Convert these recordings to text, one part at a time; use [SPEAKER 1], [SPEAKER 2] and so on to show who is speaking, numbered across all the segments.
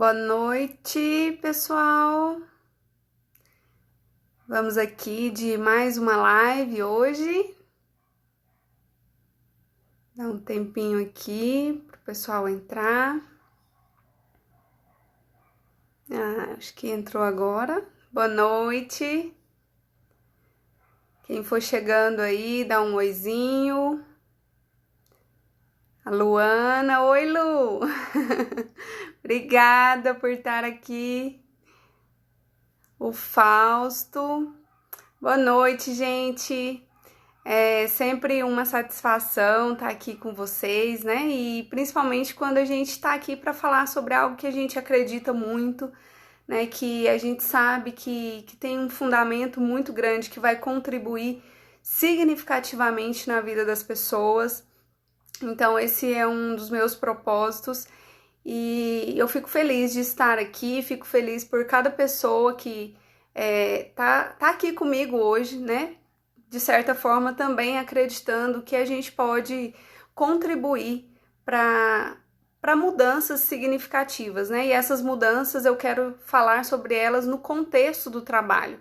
[SPEAKER 1] Boa noite, pessoal. Vamos aqui de mais uma live hoje. Dá um tempinho aqui para o pessoal entrar. Acho que entrou agora. Boa noite. Quem for chegando aí, dá um oizinho. A Luana. Oi, Lu. Obrigada por estar aqui. O Fausto. Boa noite, gente. É sempre uma satisfação estar aqui com vocês, né? E principalmente quando a gente está aqui para falar sobre algo que a gente acredita muito, né? Que a gente sabe que tem um fundamento muito grande que vai contribuir significativamente na vida das pessoas. Então, esse é um dos meus propósitos e eu fico feliz de estar aqui, fico feliz por cada pessoa que tá aqui comigo hoje, né? De certa forma, também acreditando que a gente pode contribuir para mudanças significativas, né? E essas mudanças eu quero falar sobre elas no contexto do trabalho.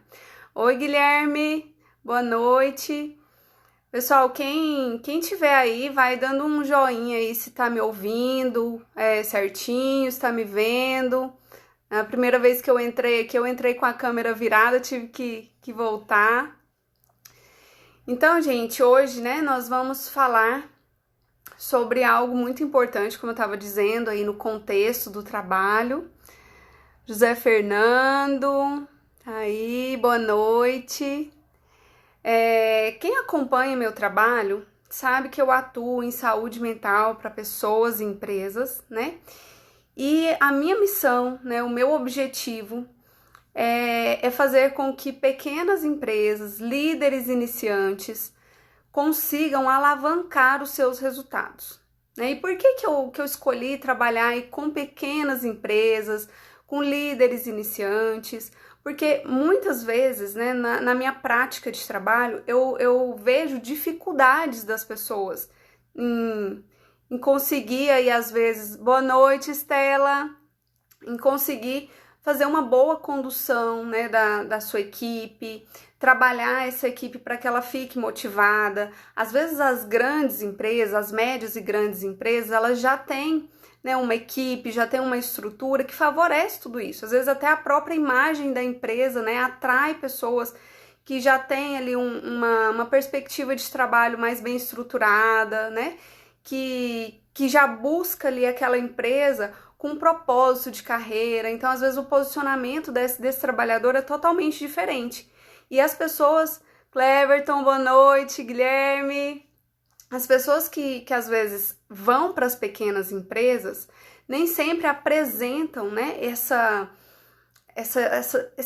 [SPEAKER 1] Oi, Guilherme, boa noite. Pessoal, quem tiver aí, vai dando um joinha aí se tá me ouvindo certinho, se tá me vendo. A primeira vez que eu entrei aqui, eu entrei com a câmera virada, tive que voltar. Então, gente, hoje, né, nós vamos falar sobre algo muito importante, como eu estava dizendo aí no contexto do trabalho. José Fernando, aí, boa noite. Quem acompanha meu trabalho sabe que eu atuo em saúde mental para pessoas e empresas, né? E a minha missão, né, o meu objetivo é fazer com que pequenas empresas, líderes iniciantes, consigam alavancar os seus resultados, né? E por que eu escolhi trabalhar aí com pequenas empresas, com líderes iniciantes? Porque muitas vezes, né, na minha prática de trabalho, eu vejo dificuldades das pessoas em conseguir aí, às vezes, boa noite, Estela, em conseguir fazer uma boa condução, né, da sua equipe, trabalhar essa equipe para que ela fique motivada. Às vezes as grandes empresas, as médias e grandes empresas, elas já têm, né, uma equipe, já tem uma estrutura que favorece tudo isso. Às vezes até a própria imagem da empresa, né, atrai pessoas que já têm ali uma perspectiva de trabalho mais bem estruturada, né, que já busca ali aquela empresa com um propósito de carreira. Então, às vezes, o posicionamento desse trabalhador é totalmente diferente. E as pessoas, Cleverton, boa noite, Guilherme, as pessoas que às vezes vão para as pequenas empresas, nem sempre apresentam, né, esse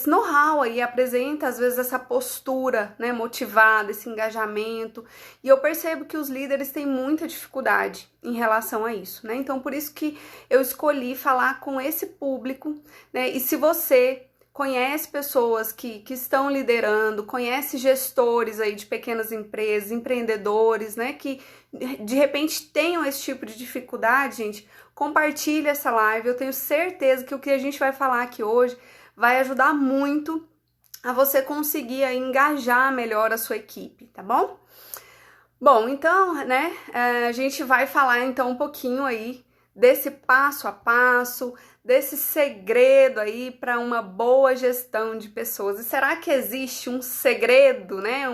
[SPEAKER 1] know-how aí, apresenta às vezes essa postura, né, motivada, esse engajamento, e eu percebo que os líderes têm muita dificuldade em relação a isso, né? Então, por isso que eu escolhi falar com esse público, né? E se você conhece pessoas que estão liderando, conhece gestores aí de pequenas empresas, empreendedores, né, que de repente tenham esse tipo de dificuldade, gente, compartilhe essa live. Eu tenho certeza que o que a gente vai falar aqui hoje vai ajudar muito a você conseguir aí engajar melhor a sua equipe, tá bom? Bom, então, né, a gente vai falar então um pouquinho aí desse passo a passo, desse segredo aí para uma boa gestão de pessoas. E será que existe um segredo, né,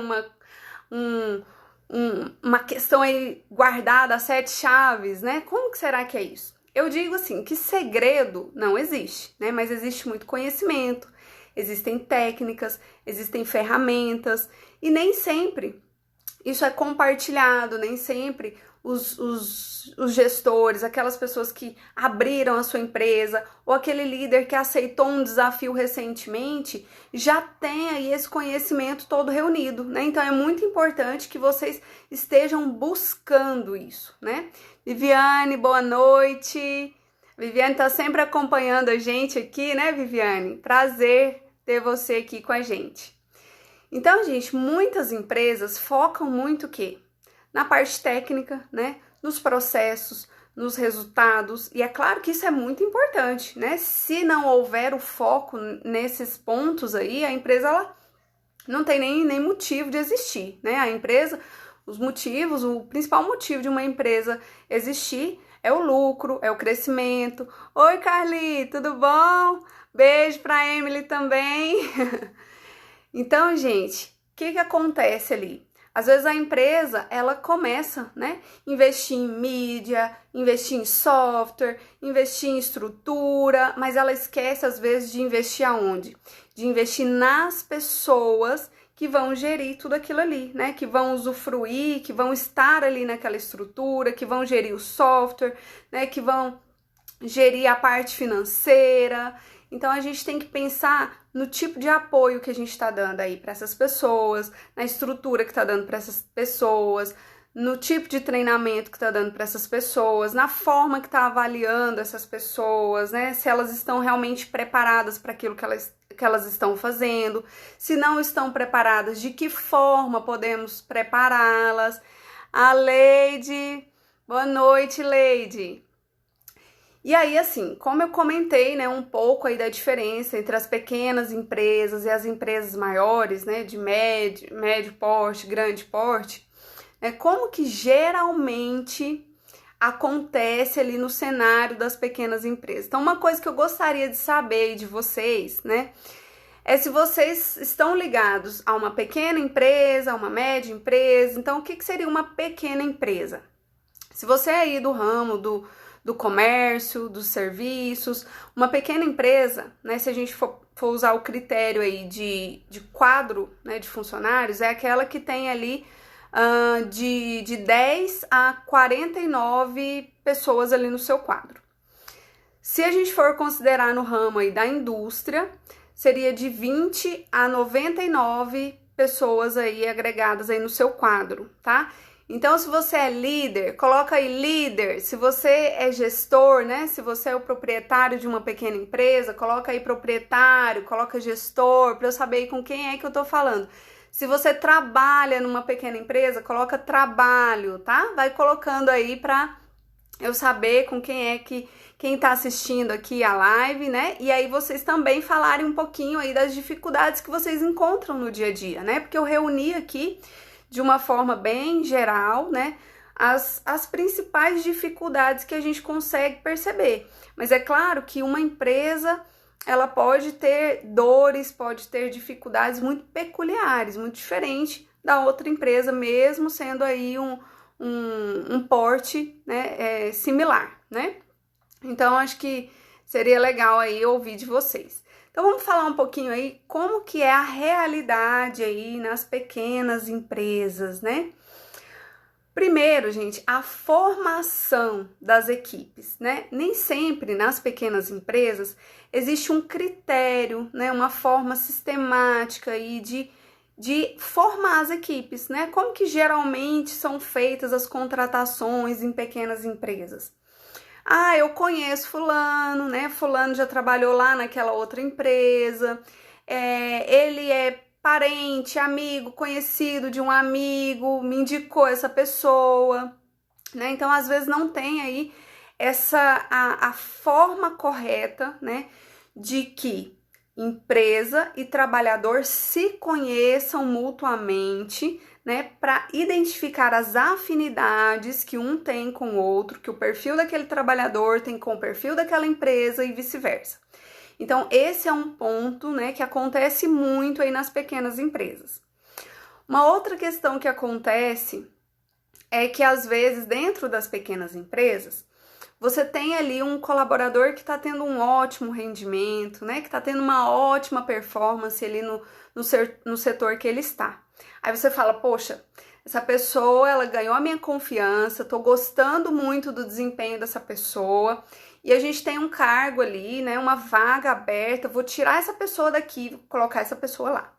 [SPEAKER 1] uma questão aí guardada, as 7 chaves, né? Como que será que é isso? Eu digo assim, que segredo não existe, né? Mas existe muito conhecimento, existem técnicas, existem ferramentas, e nem sempre isso é compartilhado, nem sempre os gestores, aquelas pessoas que abriram a sua empresa, ou aquele líder que aceitou um desafio recentemente, já tem aí esse conhecimento todo reunido, né? Então é muito importante que vocês estejam buscando isso, né? Viviane, boa noite. Viviane tá sempre acompanhando a gente aqui, né, Viviane? Prazer ter você aqui com a gente. Então, gente, muitas empresas focam muito o quê? Na parte técnica, né? Nos processos, nos resultados, e é claro que isso é muito importante, né? Se não houver o foco nesses pontos aí, a empresa ela não tem nem motivo de existir, né? A empresa, os motivos, o principal motivo de uma empresa existir é o lucro, é o crescimento. Oi, Carly, tudo bom? Beijo para Emily também. Então, gente, o que acontece ali? Às vezes a empresa, ela começa, né, investir em mídia, investir em software, investir em estrutura, mas ela esquece às vezes de investir aonde? De investir nas pessoas que vão gerir tudo aquilo ali, né, que vão usufruir, que vão estar ali naquela estrutura, que vão gerir o software, né, que vão gerir a parte financeira. Então a gente tem que pensar no tipo de apoio que a gente está dando aí para essas pessoas, na estrutura que está dando para essas pessoas, no tipo de treinamento que está dando para essas pessoas, na forma que está avaliando essas pessoas, né? Se elas estão realmente preparadas para aquilo que elas estão fazendo, se não estão preparadas, de que forma podemos prepará-las. A Leide, boa noite, Leide. E aí, assim, como eu comentei, né, um pouco aí da diferença entre as pequenas empresas e as empresas maiores, né, de médio porte, grande porte, né, como que geralmente acontece ali no cenário das pequenas empresas. Então, uma coisa que eu gostaria de saber de vocês, né, é se vocês estão ligados a uma pequena empresa, a uma média empresa. Então, o que seria uma pequena empresa? Se você é aí do ramo do comércio, dos serviços, uma pequena empresa, né, se a gente for usar o critério aí de quadro, né, de funcionários, é aquela que tem ali de 10 a 49 pessoas ali no seu quadro. Se a gente for considerar no ramo aí da indústria, seria de 20 a 99 pessoas aí agregadas aí no seu quadro, tá? Então, se você é líder, coloca aí líder. Se você é gestor, né? Se você é o proprietário de uma pequena empresa, coloca aí proprietário, coloca gestor, para eu saber com quem é que eu tô falando. Se você trabalha numa pequena empresa, coloca trabalho, tá? Vai colocando aí para eu saber com quem é quem tá assistindo aqui a live, né? E aí vocês também falarem um pouquinho aí das dificuldades que vocês encontram no dia a dia, né? Porque eu reuni aqui de uma forma bem geral, né, as principais dificuldades que a gente consegue perceber. Mas é claro que uma empresa, ela pode ter dores, pode ter dificuldades muito peculiares, muito diferente da outra empresa, mesmo sendo aí um porte, né, similar, né? Então, acho que seria legal aí ouvir de vocês. Então, vamos falar um pouquinho aí como que é a realidade aí nas pequenas empresas, né? Primeiro, gente, a formação das equipes, né? Nem sempre nas pequenas empresas existe um critério, né? Uma forma sistemática aí de formar as equipes, né? Como que geralmente são feitas as contratações em pequenas empresas? Ah, eu conheço fulano, né? Fulano já trabalhou lá naquela outra empresa, ele é parente, amigo, conhecido de um amigo, me indicou essa pessoa, né? Então, às vezes não tem aí a forma correta, né? De que empresa e trabalhador se conheçam mutuamente, né, para identificar as afinidades que um tem com o outro, que o perfil daquele trabalhador tem com o perfil daquela empresa e vice-versa. Então, esse é um ponto, né, que acontece muito aí nas pequenas empresas. Uma outra questão que acontece é que, às vezes, dentro das pequenas empresas, você tem ali um colaborador que está tendo um ótimo rendimento, né, que está tendo uma ótima performance ali no setor que ele está. Aí você fala, poxa, essa pessoa, ela ganhou a minha confiança, tô gostando muito do desempenho dessa pessoa, e a gente tem um cargo ali, né, uma vaga aberta, vou tirar essa pessoa daqui, vou colocar essa pessoa lá.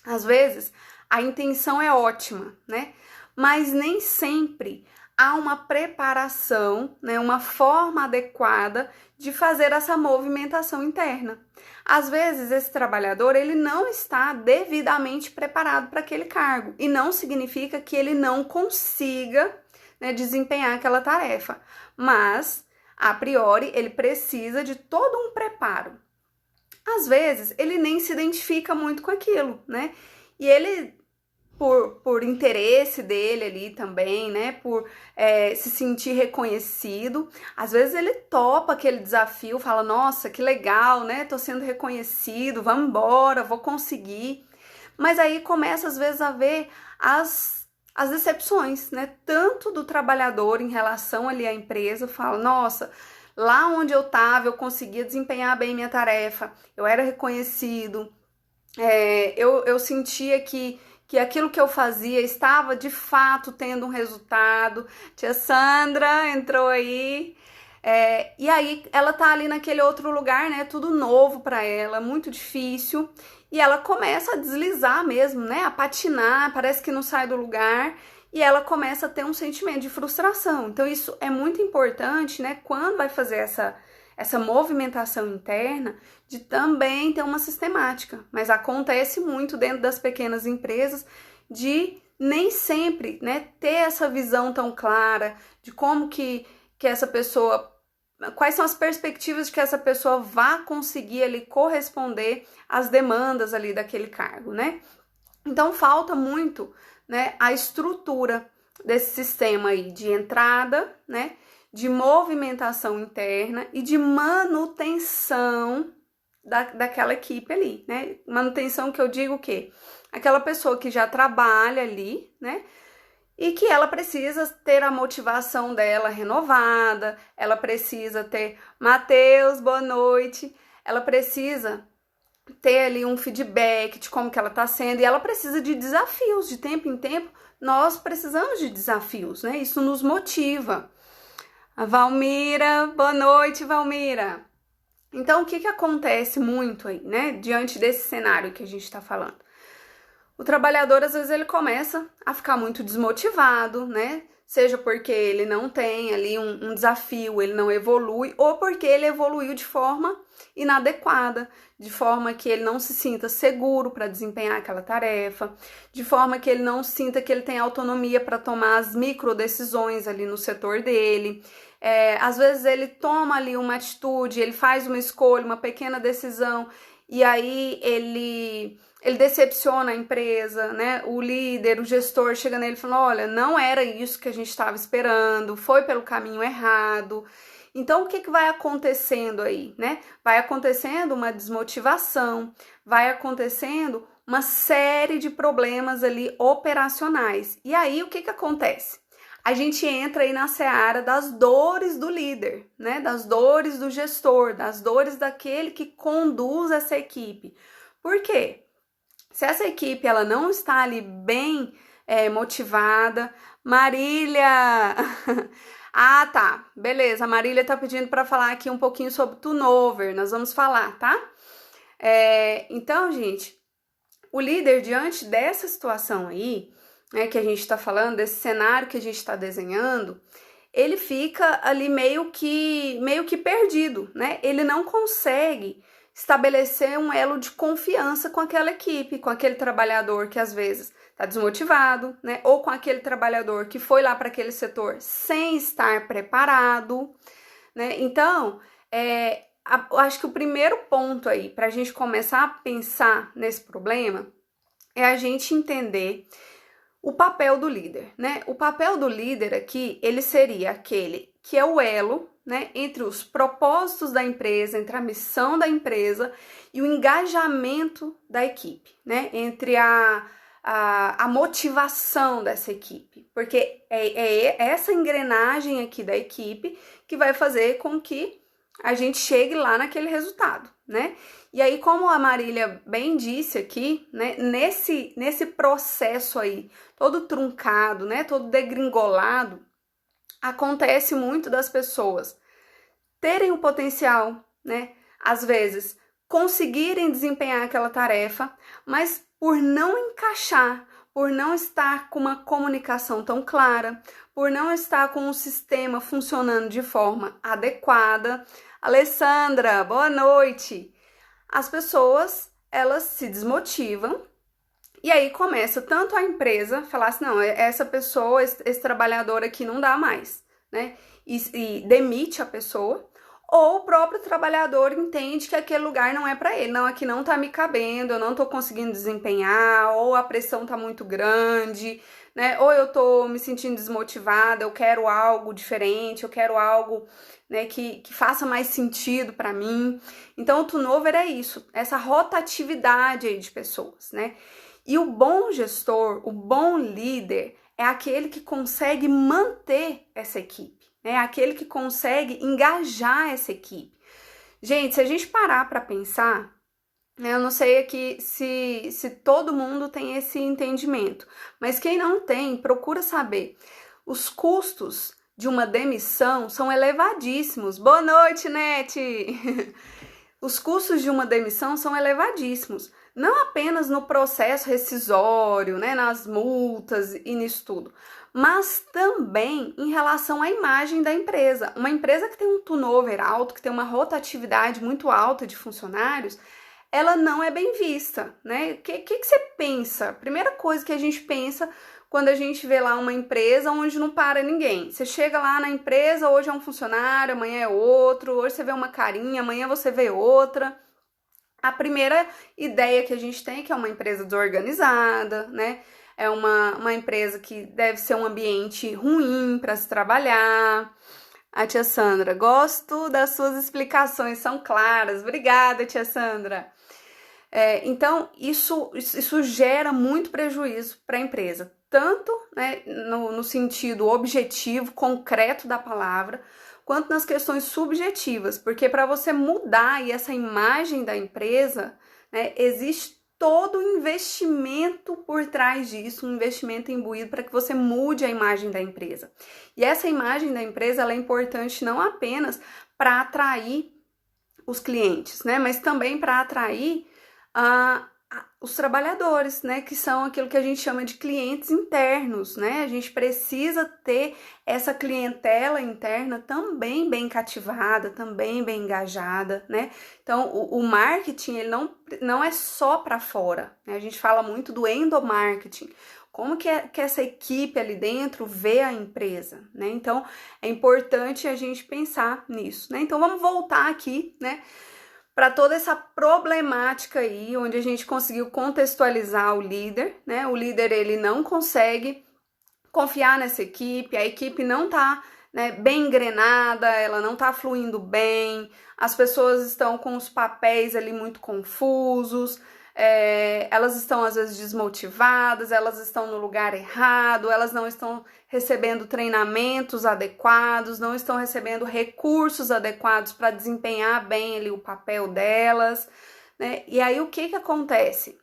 [SPEAKER 1] Às vezes, a intenção é ótima, né, mas nem sempre há uma preparação, né, uma forma adequada de fazer essa movimentação interna. Às vezes, esse trabalhador, ele não está devidamente preparado para aquele cargo, e não significa que ele não consiga, né, desempenhar aquela tarefa. Mas, a priori, ele precisa de todo um preparo. Às vezes, ele nem se identifica muito com aquilo, né? E ele, por interesse dele ali também, né? Por se sentir reconhecido, às vezes ele topa aquele desafio, fala, nossa, que legal, né? Tô sendo reconhecido, vamos embora, vou conseguir. Mas aí começa, às vezes, a ver as decepções, né? Tanto do trabalhador em relação ali à empresa, fala, nossa, lá onde eu estava, eu conseguia desempenhar bem minha tarefa, eu era reconhecido, eu sentia que aquilo que eu fazia estava de fato tendo um resultado. Tia Sandra entrou aí. E aí ela tá ali naquele outro lugar, né? Tudo novo para ela, muito difícil. E ela começa a deslizar mesmo, né? A patinar, parece que não sai do lugar. E ela começa a ter um sentimento de frustração. Então isso é muito importante, né? Quando vai fazer essa movimentação interna, de também ter uma sistemática. Mas acontece muito dentro das pequenas empresas de nem sempre, né, ter essa visão tão clara de como que essa pessoa, quais são as perspectivas de que essa pessoa vá conseguir ali corresponder às demandas ali daquele cargo, né? Então falta muito, né, a estrutura desse sistema aí de entrada, né, de movimentação interna e de manutenção daquela equipe ali, né? Manutenção que eu digo o quê? Aquela pessoa que já trabalha ali, né? E que ela precisa ter a motivação dela renovada, ela precisa ter... Matheus, boa noite! Ela precisa ter ali um feedback de como que ela tá sendo, e ela precisa de desafios, de tempo em tempo, nós precisamos de desafios, né? Isso nos motiva. A Valmira, boa noite, Valmira! Então, o que acontece muito aí, né, diante desse cenário que a gente tá falando? O trabalhador, às vezes, ele começa a ficar muito desmotivado, né? Seja porque ele não tem ali um desafio, ele não evolui, ou porque ele evoluiu de forma inadequada, de forma que ele não se sinta seguro para desempenhar aquela tarefa, de forma que ele não sinta que ele tem autonomia para tomar as micro decisões ali no setor dele. Às vezes ele toma ali uma atitude, ele faz uma escolha, uma pequena decisão, e aí ele decepciona a empresa, né? O líder, o gestor chega nele e fala, olha, não era isso que a gente estava esperando, foi pelo caminho errado. Então, o que vai acontecendo aí, né? Vai acontecendo uma desmotivação, vai acontecendo uma série de problemas ali operacionais. E aí, o que acontece? A gente entra aí na seara das dores do líder, né? Das dores do gestor, das dores daquele que conduz essa equipe. Por quê? Se essa equipe ela não está ali bem motivada, Marília... Ah, tá, beleza, a Marília tá pedindo para falar aqui um pouquinho sobre turnover, nós vamos falar, tá? Então, gente, o líder, diante dessa situação aí, né, que a gente tá falando, desse cenário que a gente tá desenhando, ele fica ali meio que perdido, né? Ele não consegue estabelecer um elo de confiança com aquela equipe, com aquele trabalhador que às vezes está desmotivado, né? Ou com aquele trabalhador que foi lá para aquele setor sem estar preparado, né? Então, eu acho que o primeiro ponto aí para a gente começar a pensar nesse problema é a gente entender o papel do líder, né? O papel do líder aqui, ele seria aquele que é o elo, né, entre os propósitos da empresa, entre a missão da empresa e o engajamento da equipe, né? Entre a motivação dessa equipe, porque é essa engrenagem aqui da equipe que vai fazer com que a gente chegue lá naquele resultado, né? E aí, como a Marília bem disse aqui, né, nesse processo aí, todo truncado, né, todo degringolado, acontece muito das pessoas terem o potencial, né, às vezes conseguirem desempenhar aquela tarefa, mas por não encaixar, por não estar com uma comunicação tão clara, por não estar com um sistema funcionando de forma adequada. Alessandra, boa noite! As pessoas, elas se desmotivam E aí começa tanto a empresa falar assim, não, essa pessoa, esse trabalhador aqui não dá mais, né? E demite a pessoa, ou o próprio trabalhador entende que aquele lugar não é para ele, não, aqui não tá me cabendo, eu não tô conseguindo desempenhar, ou a pressão tá muito grande, né? Ou eu tô me sentindo desmotivada, eu quero algo diferente, eu quero algo, né, que faça mais sentido para mim. Então o turnover é isso, essa rotatividade aí de pessoas, né? E o bom gestor, o bom líder, é aquele que consegue manter essa equipe, né? É aquele que consegue engajar essa equipe. Gente, se a gente parar para pensar, né, eu não sei aqui se todo mundo tem esse entendimento, mas quem não tem, procura saber. Os custos de uma demissão são elevadíssimos. Boa noite, Nete! Os custos de uma demissão são elevadíssimos, não apenas no processo rescisório, né, nas multas e nisso tudo, mas também em relação à imagem da empresa. Uma empresa que tem um turnover alto, que tem uma rotatividade muito alta de funcionários, ela não é bem vista, né? O que você pensa? Primeira coisa que a gente pensa quando a gente vê lá uma empresa onde não para ninguém. Você chega lá na empresa, hoje é um funcionário, amanhã é outro, hoje você vê uma carinha, amanhã você vê outra. A primeira ideia que a gente tem é que é uma empresa desorganizada, né? É uma empresa que deve ser um ambiente ruim para se trabalhar. A tia Sandra, gosto das suas explicações, são claras. Obrigada, tia Sandra. Então, isso gera muito prejuízo para a empresa, tanto, né, no sentido objetivo, concreto da palavra, quanto nas questões subjetivas, porque para você mudar aí essa imagem da empresa, né, existe todo um investimento por trás disso, um investimento imbuído para que você mude a imagem da empresa. E essa imagem da empresa ela é importante não apenas para atrair os clientes, né, mas também para atrair os trabalhadores, né, que são aquilo que a gente chama de clientes internos, né? A gente precisa ter essa clientela interna também bem cativada, também bem engajada, né? Então, o marketing, ele não é só para fora, né? A gente fala muito do endomarketing. Como que essa equipe ali dentro vê a empresa, né? Então, é importante a gente pensar nisso, né? Então, vamos voltar aqui, né, para toda essa problemática aí, onde a gente conseguiu contextualizar o líder, né? O líder, ele não consegue confiar nessa equipe, a equipe não tá, né, bem engrenada, ela não tá fluindo bem, as pessoas estão com os papéis ali muito confusos, elas estão às vezes desmotivadas, elas estão no lugar errado, elas não estão recebendo treinamentos adequados, não estão recebendo recursos adequados para desempenhar bem ali o papel delas, né? E aí o que acontece?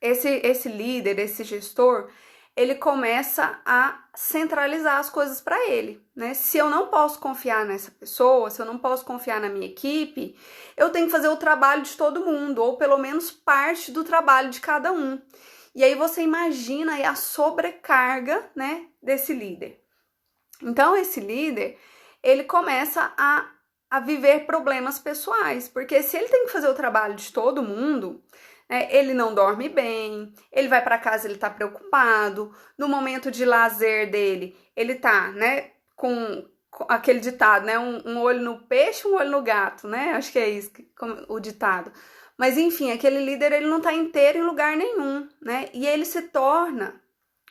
[SPEAKER 1] Esse líder, esse gestor, ele começa a centralizar as coisas para ele, né? Se eu não posso confiar nessa pessoa, se eu não posso confiar na minha equipe, eu tenho que fazer o trabalho de todo mundo, ou pelo menos parte do trabalho de cada um. E aí você imagina aí a sobrecarga, né, desse líder. Então, esse líder, ele começa a viver problemas pessoais, porque se ele tem que fazer o trabalho de todo mundo, ele não dorme bem, ele vai para casa, ele tá preocupado, no momento de lazer dele, ele tá, né, com aquele ditado, né, um olho no peixe, um olho no gato, né, acho que é isso o ditado. Mas enfim, aquele líder, ele não tá inteiro em lugar nenhum, né, e ele se torna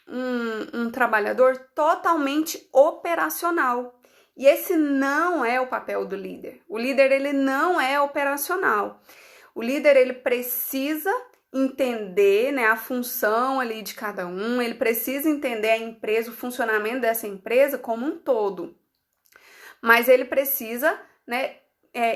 [SPEAKER 1] um trabalhador totalmente operacional. E esse não é o papel do líder. O líder, ele não é operacional. O líder, ele precisa entender, né, a função ali de cada um, ele precisa entender a empresa, o funcionamento dessa empresa como um todo. Mas ele precisa, né,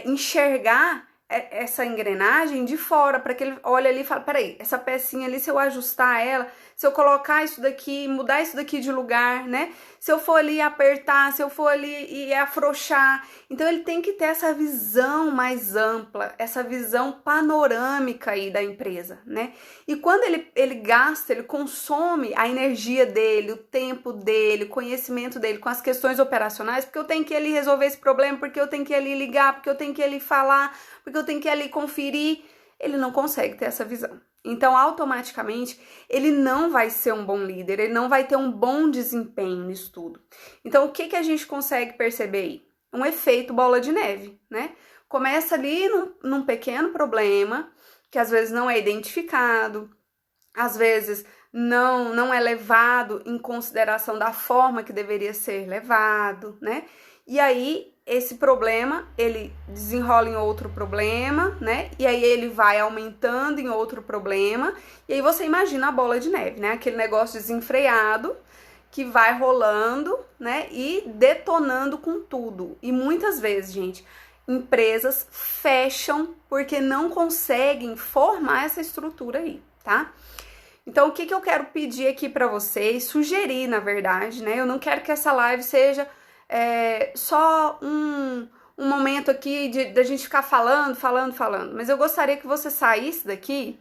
[SPEAKER 1] enxergar essa engrenagem de fora, para que ele olhe ali e fale, peraí, essa pecinha ali, se eu ajustar ela, se eu colocar isso daqui, mudar isso daqui de lugar, né? Se eu for ali apertar, se eu for ali e afrouxar. Então, ele tem que ter essa visão mais ampla, essa visão panorâmica aí da empresa, né? E quando ele gasta, ele consome a energia dele, o tempo dele, o conhecimento dele com as questões operacionais, porque eu tenho que ir ali resolver esse problema, porque eu tenho que ir ali ligar, porque eu tenho que ir ali falar, porque eu tenho que ir ali conferir, ele não consegue ter essa visão. Então, automaticamente, ele não vai ser um bom líder, ele não vai ter um bom desempenho nisso tudo. Então, o que a gente consegue perceber aí? Um efeito bola de neve, né? Começa ali num pequeno problema, que às vezes não é identificado, às vezes não é levado em consideração da forma que deveria ser levado, né? E aí, esse problema, ele desenrola em outro problema, né? E aí ele vai aumentando em outro problema, e aí você imagina a bola de neve, né? Aquele negócio desenfreado que vai rolando, né? E detonando com tudo. E muitas vezes, gente, empresas fecham porque não conseguem formar essa estrutura aí, tá? Então, o que eu quero pedir aqui para vocês, sugerir, na verdade, né? Eu não quero que essa live seja só um momento aqui da gente ficar falando, mas eu gostaria que você saísse daqui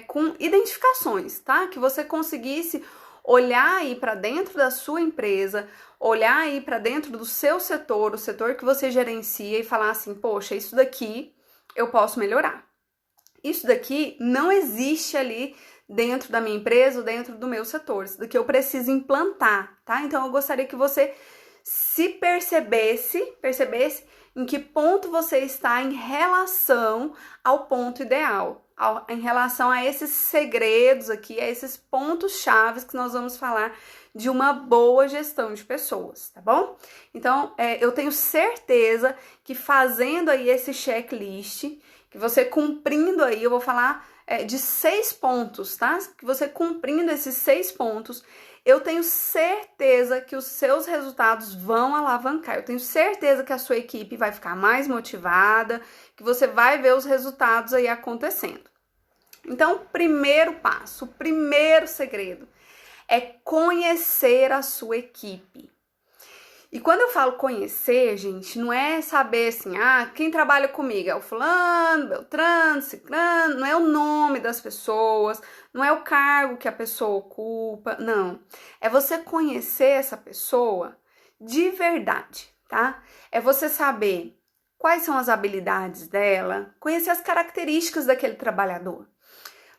[SPEAKER 1] com identificações, tá? Que você conseguisse olhar aí para dentro da sua empresa, olhar aí para dentro do seu setor, o setor que você gerencia e falar assim, poxa, isso daqui eu posso melhorar. Isso daqui não existe ali dentro da minha empresa ou dentro do meu setor. Isso daqui eu preciso implantar, tá? Então, eu gostaria que você se percebesse em que ponto você está em relação ao ponto ideal, em relação a esses segredos aqui, a esses pontos chaves que nós vamos falar de uma boa gestão de pessoas, tá bom? Então, eu tenho certeza que fazendo aí esse checklist, que você cumprindo aí, eu vou falar de 6 pontos, tá? Que você cumprindo esses 6 pontos, eu tenho certeza que os seus resultados vão alavancar. Eu tenho certeza que a sua equipe vai ficar mais motivada, que você vai ver os resultados aí acontecendo. Então, o primeiro passo, o primeiro segredo é conhecer a sua equipe. E quando eu falo conhecer, gente, não é saber assim, quem trabalha comigo é o fulano, beltrano, ciclano, não é o nome das pessoas, não é o cargo que a pessoa ocupa, não. É você conhecer essa pessoa de verdade, tá? É você saber quais são as habilidades dela, conhecer as características daquele trabalhador.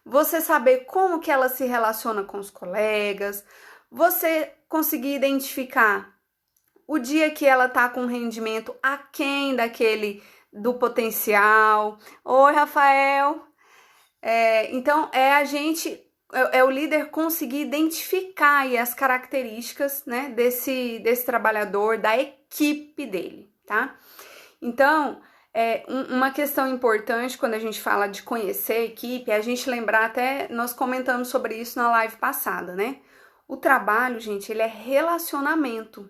[SPEAKER 1] Você saber como que ela se relaciona com os colegas, você conseguir identificar o dia que ela tá com rendimento aquém do potencial. Oi, Rafael. Então, o líder conseguir identificar aí as características, né, desse trabalhador, da equipe dele, tá? Então, uma questão importante quando a gente fala de conhecer a equipe, é a gente lembrar, até nós comentamos sobre isso na live passada, né? O trabalho, gente, ele é relacionamento.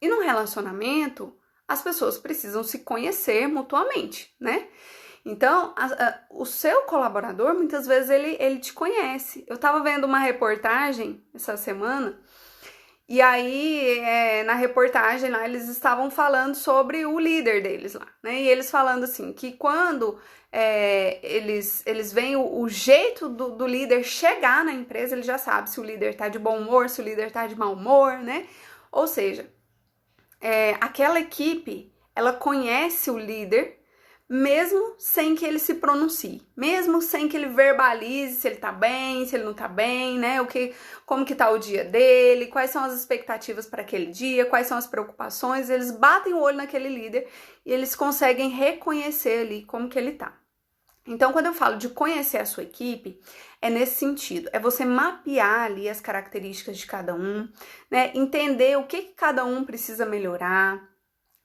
[SPEAKER 1] E no relacionamento, as pessoas precisam se conhecer mutuamente, né? Então, o seu colaborador, muitas vezes, ele te conhece. Eu tava vendo uma reportagem essa semana, e aí, na reportagem lá, eles estavam falando sobre o líder deles lá, né? E eles falando assim, que quando eles veem o jeito do líder chegar na empresa, ele já sabe se o líder tá de bom humor, se o líder tá de mau humor, né? Ou seja, aquela equipe, ela conhece o líder, mesmo sem que ele se pronuncie, mesmo sem que ele verbalize se ele tá bem, se ele não tá bem, né? Como que tá o dia dele, quais são as expectativas para aquele dia, quais são as preocupações, eles batem o olho naquele líder e eles conseguem reconhecer ali como que ele tá. Então, quando eu falo de conhecer a sua equipe, é nesse sentido, é você mapear ali as características de cada um, né? Entender o que cada um precisa melhorar.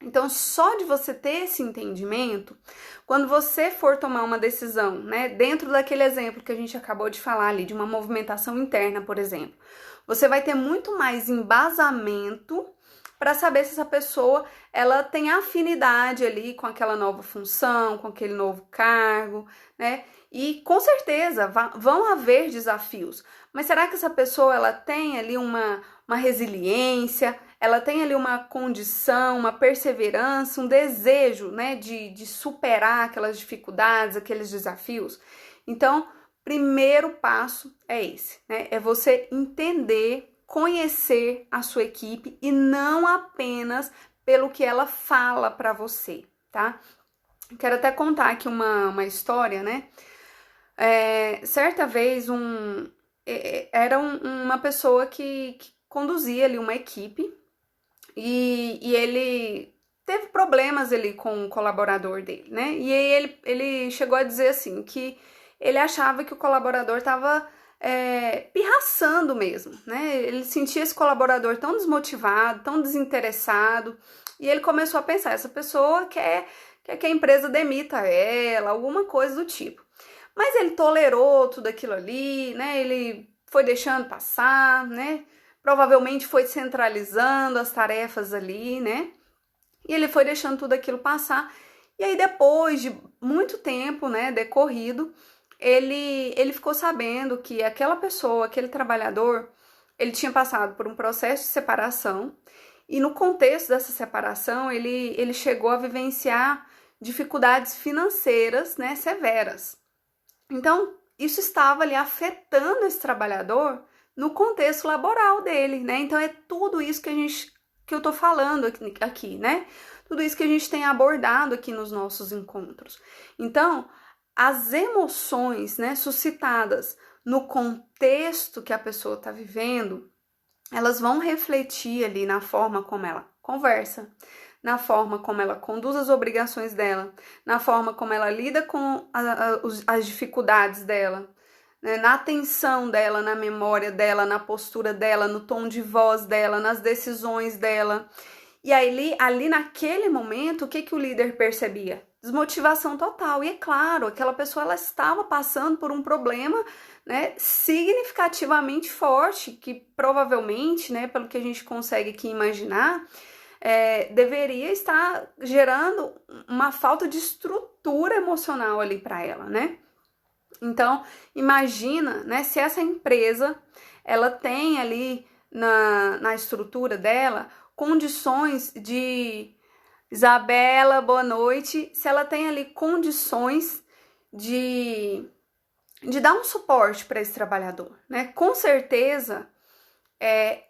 [SPEAKER 1] Então, só de você ter esse entendimento, quando você for tomar uma decisão, né, dentro daquele exemplo que a gente acabou de falar ali, de uma movimentação interna, por exemplo, você vai ter muito mais embasamento para saber se essa pessoa ela tem afinidade ali com aquela nova função, com aquele novo cargo, né? E com certeza vão haver desafios, mas será que essa pessoa ela tem ali uma resiliência, ela tem ali uma condição, uma perseverança, um desejo, né, de superar aquelas dificuldades, aqueles desafios? Então, primeiro passo é esse, né? É você entender, conhecer a sua equipe e não apenas pelo que ela fala para você, tá? Quero até contar aqui uma história, né? Certa vez era uma pessoa que conduzia ali uma equipe e ele teve problemas ali com o colaborador dele, né? E aí ele chegou a dizer assim que ele achava que o colaborador estava pirraçando mesmo, né? Ele sentia esse colaborador tão desmotivado, tão desinteressado, e ele começou a pensar, essa pessoa quer que a empresa demita ela, alguma coisa do tipo. Mas ele tolerou tudo aquilo ali, né? Ele foi deixando passar, né? Provavelmente foi centralizando as tarefas ali, né? E ele foi deixando tudo aquilo passar. E aí, depois de muito tempo, né, decorrido, ele ficou sabendo que aquela pessoa, aquele trabalhador, ele tinha passado por um processo de separação. E no contexto dessa separação, ele chegou a vivenciar dificuldades financeiras, né, severas. Então, isso estava ali afetando esse trabalhador no contexto laboral dele, né? Então, é tudo isso que eu tô falando aqui, né? Tudo isso que a gente tem abordado aqui nos nossos encontros. Então, as emoções, né, suscitadas no contexto que a pessoa está vivendo, elas vão refletir ali na forma como ela conversa, na forma como ela conduz as obrigações dela, na forma como ela lida com as dificuldades dela, né? Na atenção dela, na memória dela, na postura dela, no tom de voz dela, nas decisões dela. E aí, ali naquele momento, o que o líder percebia? Desmotivação total. E é claro, aquela pessoa ela estava passando por um problema, né, significativamente forte, que provavelmente, né, pelo que a gente consegue aqui imaginar, deveria estar gerando uma falta de estrutura emocional ali para ela, né? Então, imagina, né, se essa empresa, ela tem ali na estrutura dela condições de... Isabela, boa noite. Se ela tem ali condições de dar um suporte para esse trabalhador, né? Com certeza,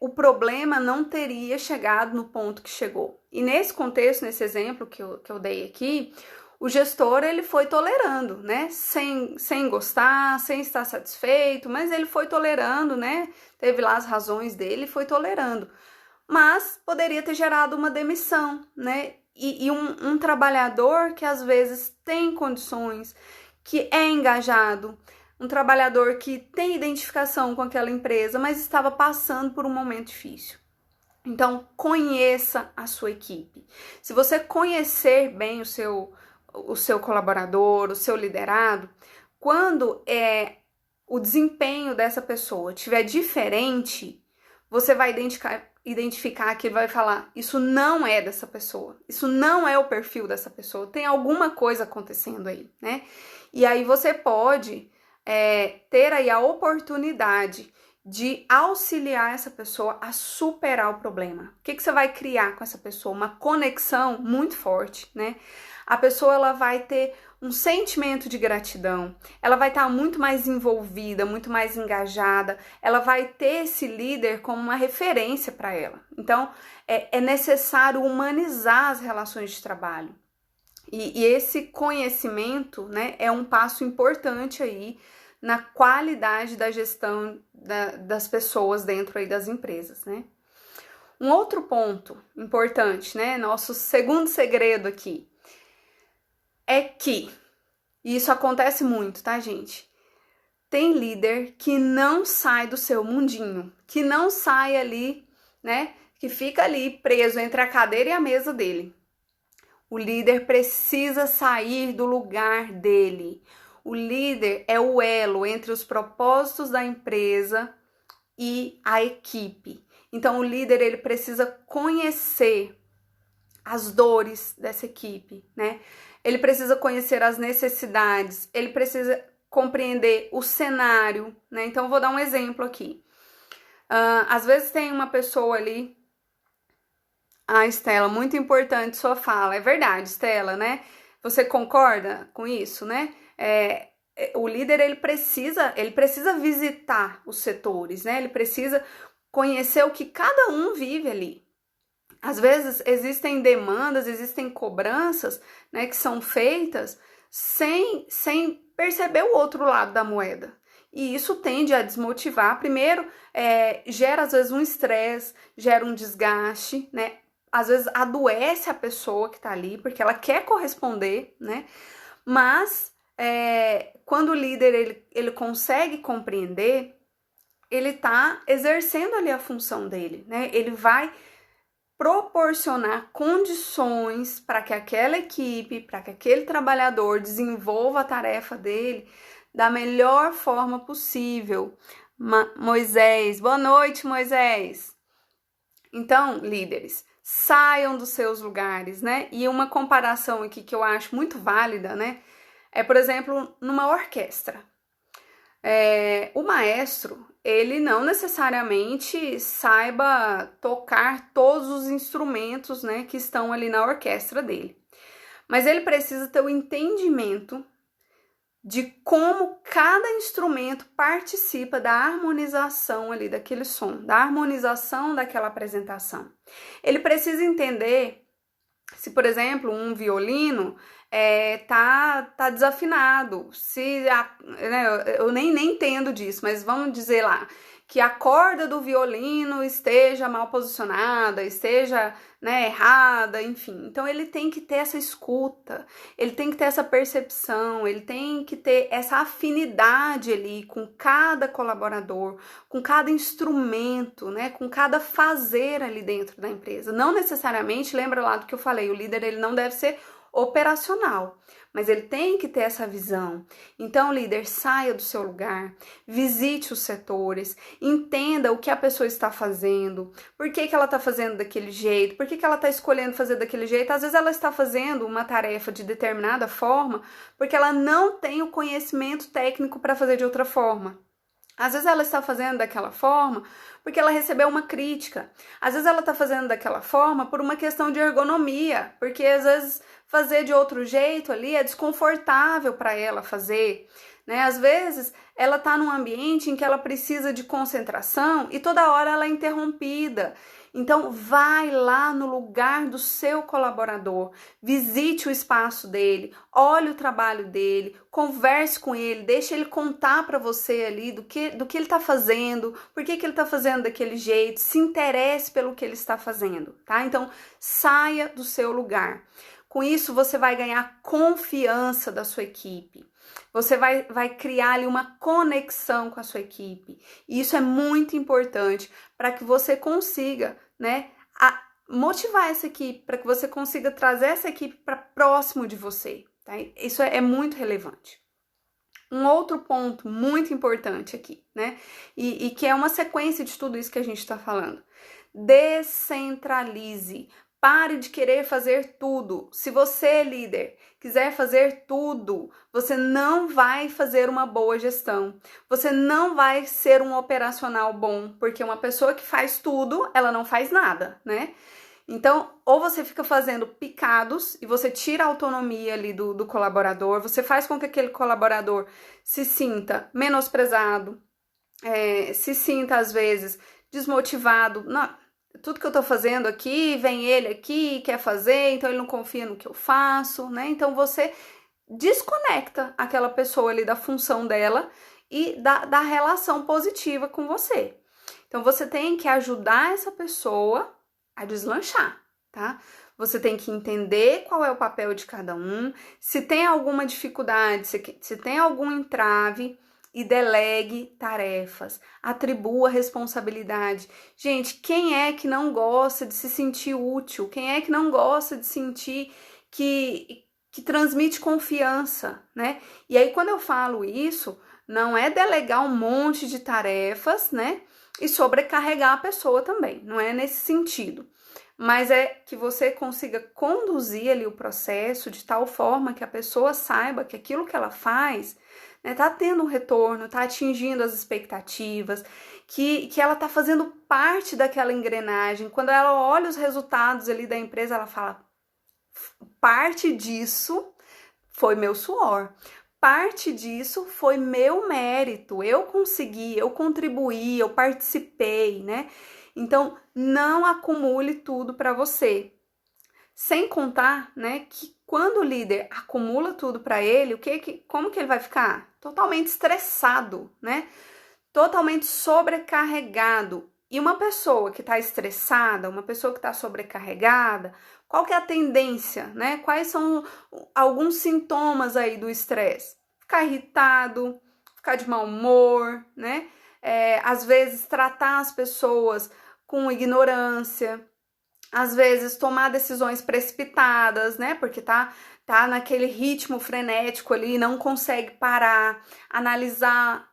[SPEAKER 1] o problema não teria chegado no ponto que chegou. E nesse contexto, nesse exemplo que eu dei aqui, o gestor ele foi tolerando, né? Sem gostar, sem estar satisfeito, mas ele foi tolerando, né? Teve lá as razões dele, foi tolerando. Mas poderia ter gerado uma demissão, né? E um trabalhador que às vezes tem condições, que é engajado, um trabalhador que tem identificação com aquela empresa, mas estava passando por um momento difícil. Então, conheça a sua equipe. Se você conhecer bem o seu colaborador, o seu liderado, quando o desempenho dessa pessoa estiver diferente, você vai identificar que ele vai falar, isso não é dessa pessoa, isso não é o perfil dessa pessoa, tem alguma coisa acontecendo aí, né? E aí você pode ter aí a oportunidade de auxiliar essa pessoa a superar o problema. O que você vai criar com essa pessoa? Uma conexão muito forte, né? A pessoa ela vai ter um sentimento de gratidão, ela vai estar muito mais envolvida, muito mais engajada, ela vai ter esse líder como uma referência para ela. Então, é necessário humanizar as relações de trabalho. E esse conhecimento, né, é um passo importante aí na qualidade da gestão das pessoas dentro aí das empresas, né? Um outro ponto importante, né, nosso segundo segredo aqui, é que, e isso acontece muito, tá, gente? Tem líder que não sai do seu mundinho, que não sai ali, né, que fica ali preso entre a cadeira e a mesa dele. O líder precisa sair do lugar dele. O líder é o elo entre os propósitos da empresa e a equipe. Então, o líder ele precisa conhecer as dores dessa equipe, né? Ele precisa conhecer as necessidades, ele precisa compreender o cenário, né? Então, eu vou dar um exemplo aqui. Às vezes tem uma pessoa ali... Estela, muito importante sua fala. É verdade, Estela, né? Você concorda com isso, né? O líder, ele precisa visitar os setores, né? Ele precisa conhecer o que cada um vive ali. Às vezes, existem demandas, existem cobranças, né, que são feitas sem perceber o outro lado da moeda. E isso tende a desmotivar. Primeiro, gera às vezes um estresse, gera um desgaste, né? Às vezes adoece a pessoa que tá ali, porque ela quer corresponder, né? Mas quando o líder ele consegue compreender, ele tá exercendo ali a função dele, né? Ele vai proporcionar condições para que aquela equipe, para que aquele trabalhador desenvolva a tarefa dele da melhor forma possível. Moisés, boa noite, Moisés. Então, líderes, saiam dos seus lugares, né? E uma comparação aqui que eu acho muito válida, né? É, por exemplo, numa orquestra. O maestro, ele não necessariamente saiba tocar todos os instrumentos, né, que estão ali na orquestra dele. Mas ele precisa ter o entendimento de como cada instrumento participa da harmonização ali daquele som, da harmonização daquela apresentação. Ele precisa entender se, por exemplo, um violino tá desafinado, né, eu nem entendo disso, mas vamos dizer lá que a corda do violino esteja mal posicionada, esteja, né, errada, enfim. Então ele tem que ter essa escuta, ele tem que ter essa percepção, ele tem que ter essa afinidade ali com cada colaborador, com cada instrumento, né, com cada fazer ali dentro da empresa. Não necessariamente, lembra lá do que eu falei, o líder ele não deve ser operacional, mas ele tem que ter essa visão. Então, líder, saia do seu lugar, visite os setores, entenda o que a pessoa está fazendo, por que ela está fazendo daquele jeito, por que ela está escolhendo fazer daquele jeito. Às vezes ela está fazendo uma tarefa de determinada forma porque ela não tem o conhecimento técnico para fazer de outra forma. Às vezes ela está fazendo daquela forma porque ela recebeu uma crítica. Às vezes ela está fazendo daquela forma por uma questão de ergonomia, porque às vezes fazer de outro jeito ali é desconfortável para ela fazer, né? Às vezes ela está num ambiente em que ela precisa de concentração e toda hora ela é interrompida. Então, vai lá no lugar do seu colaborador, visite o espaço dele, olhe o trabalho dele, converse com ele, deixe ele contar para você ali do que ele está fazendo, por que ele está fazendo daquele jeito, se interesse pelo que ele está fazendo, tá? Então, saia do seu lugar. Com isso, você vai ganhar confiança da sua equipe. Você vai criar ali uma conexão com a sua equipe. E isso é muito importante para que você consiga, né, motivar essa equipe, para que você consiga trazer essa equipe para próximo de você. Tá? Isso é muito relevante. Um outro ponto muito importante aqui, né, e que é uma sequência de tudo isso que a gente está falando. Descentralize. Pare de querer fazer tudo. Se você, líder, quiser fazer tudo, você não vai fazer uma boa gestão. Você não vai ser um operacional bom, porque uma pessoa que faz tudo, ela não faz nada, né? Então, ou você fica fazendo picados e você tira a autonomia ali do colaborador, você faz com que aquele colaborador se sinta menosprezado, se sinta, às vezes, desmotivado. Não, tudo que eu tô fazendo aqui, vem ele aqui, quer fazer, então ele não confia no que eu faço, né? Então você desconecta aquela pessoa ali da função dela e da relação positiva com você. Então você tem que ajudar essa pessoa a deslanchar, tá? Você tem que entender qual é o papel de cada um, se tem alguma dificuldade, se tem algum entrave, e delegue tarefas, atribua responsabilidade. Gente, quem é que não gosta de se sentir útil? Quem é que não gosta de sentir que transmite confiança, né? E aí, quando eu falo isso, não é delegar um monte de tarefas, né? E sobrecarregar a pessoa também, não é nesse sentido. Mas é que você consiga conduzir ali o processo de tal forma que a pessoa saiba que aquilo que ela faz tá tendo um retorno, tá atingindo as expectativas, que ela tá fazendo parte daquela engrenagem. Quando ela olha os resultados ali da empresa, ela fala, parte disso foi meu suor, parte disso foi meu mérito, eu consegui, eu contribuí, eu participei, né? Então, não acumule tudo para você. Sem contar, né, que quando o líder acumula tudo para ele, como que ele vai ficar? Totalmente estressado, né? Totalmente sobrecarregado. E uma pessoa que está estressada, uma pessoa que está sobrecarregada, qual que é a tendência, né? Quais são alguns sintomas aí do estresse? Ficar irritado, ficar de mau humor, né? Às vezes tratar as pessoas com ignorância, às vezes tomar decisões precipitadas, né? Porque tá naquele ritmo frenético ali, não consegue parar, analisar